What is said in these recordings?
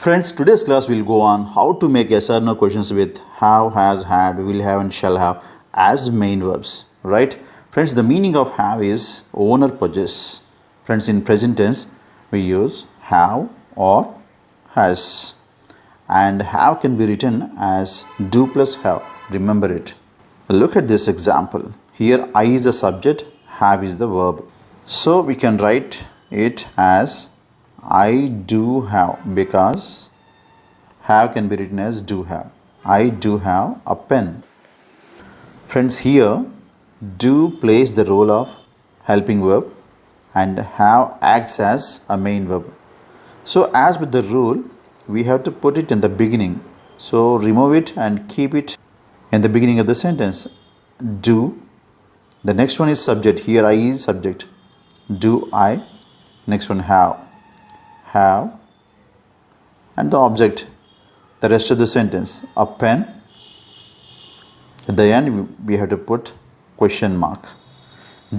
Friends, today's class will go on how to make yes or no questions with have, has, had, will have and shall have as main verbs, right? Friends, the meaning of have is own or possess. Friends, in present tense, we use have or has. And have can be written as do plus have. Remember it. Look at this example. Here I is the subject, have is the verb. So we can write it as I do have, because have can be written as do have. I do have a pen. Friends, here do plays the role of helping verb and have acts as a main verb. So as with the rule, we have to put it in the beginning. So remove it and keep it in the beginning of the sentence. Do. The next one is subject. Here I is subject. Do I. Next one have. Have. And the object. The rest of the sentence. A pen. At the end we have to put question mark.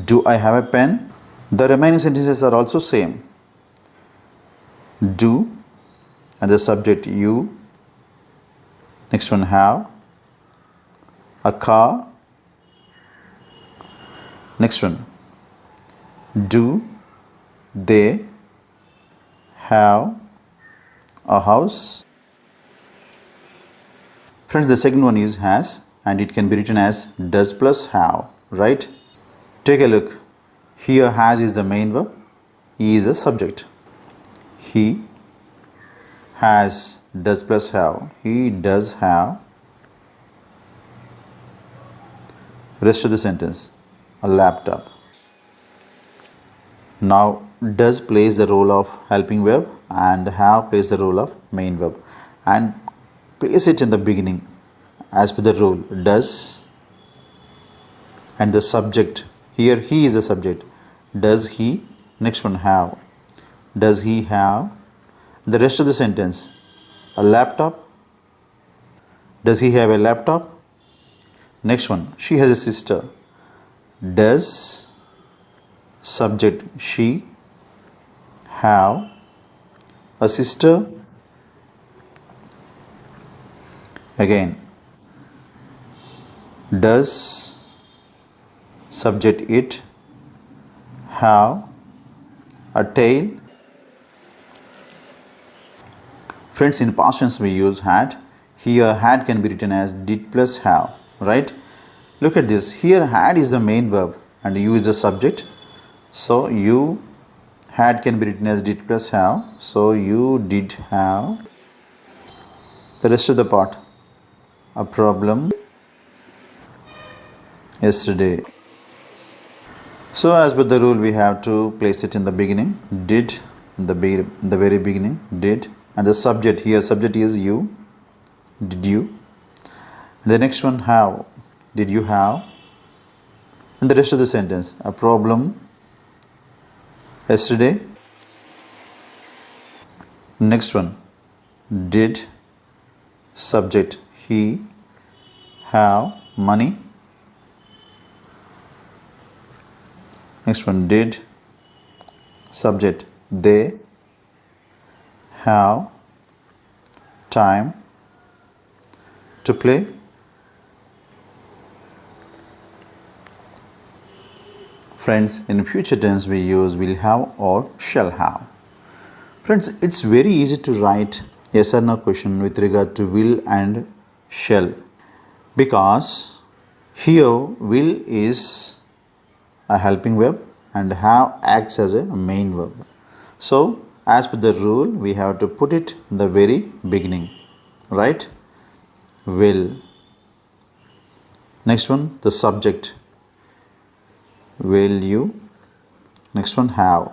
Do I have a pen? The remaining sentences are also same. Do. And the subject you. Next one have. A car. Next one. Do they have a house? Friends, the second one is has, and it can be written as does plus have, right? Take a look. Here has is the main verb. He is the subject. He has does plus have. He does have. Rest of the sentence. A laptop. Now does plays the role of helping verb and have plays the role of main verb, and place it in the beginning as per the rule. Does and the subject. Here he is the subject. Does he. Next one have. Does he have. The rest of the sentence. A laptop. Does he have a laptop? Next one. She has a sister. Does subject she have a sister? Again. Does subject it have a tail? Friends, in past tense we use had. Here had can be written as did plus have, right? Look at this. Here had is the main verb and you is the subject. So you had can be written as did plus have. So you did have. The rest of the part. A problem yesterday. So as per the rule, we have to place it in the beginning. Did in the very beginning. Did. And the subject here, subject is you. Did you. The next one have. Did you have. And the rest of the sentence. A problem yesterday. Next one. Did subject he have money? Next one. Did subject they have time to play? Friends, in future tense we use will have or shall have. Friends, it's very easy to write yes or no question with regard to will and shall, because here will is a helping verb and have acts as a main verb. So as per the rule, we have to put it in the very beginning, right? Will. Next one, the subject. Will you. Next one, have.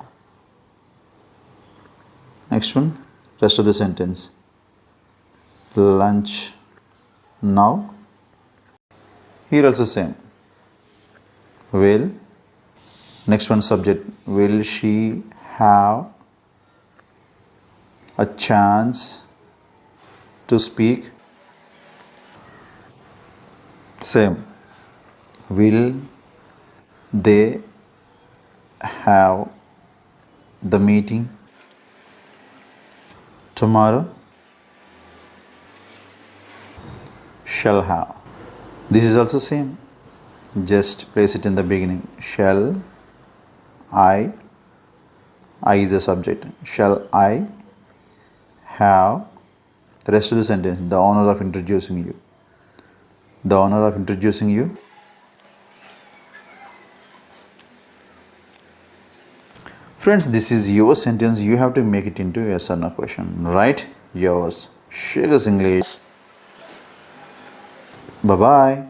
Next one, rest of the sentence. Lunch now. Here also same. Will. Next one, subject. Will she have a chance to speak? Same. Will they have the meeting tomorrow? shall have. This is also same. Just place it in the beginning. Shall I is a subject. Shall I have, the rest of the sentence, the honor of introducing you. The honor of introducing you. Friends, this is your sentence. You have to make it into a yes or no question. Right? Yours. SEKHAR'S English. Bye bye.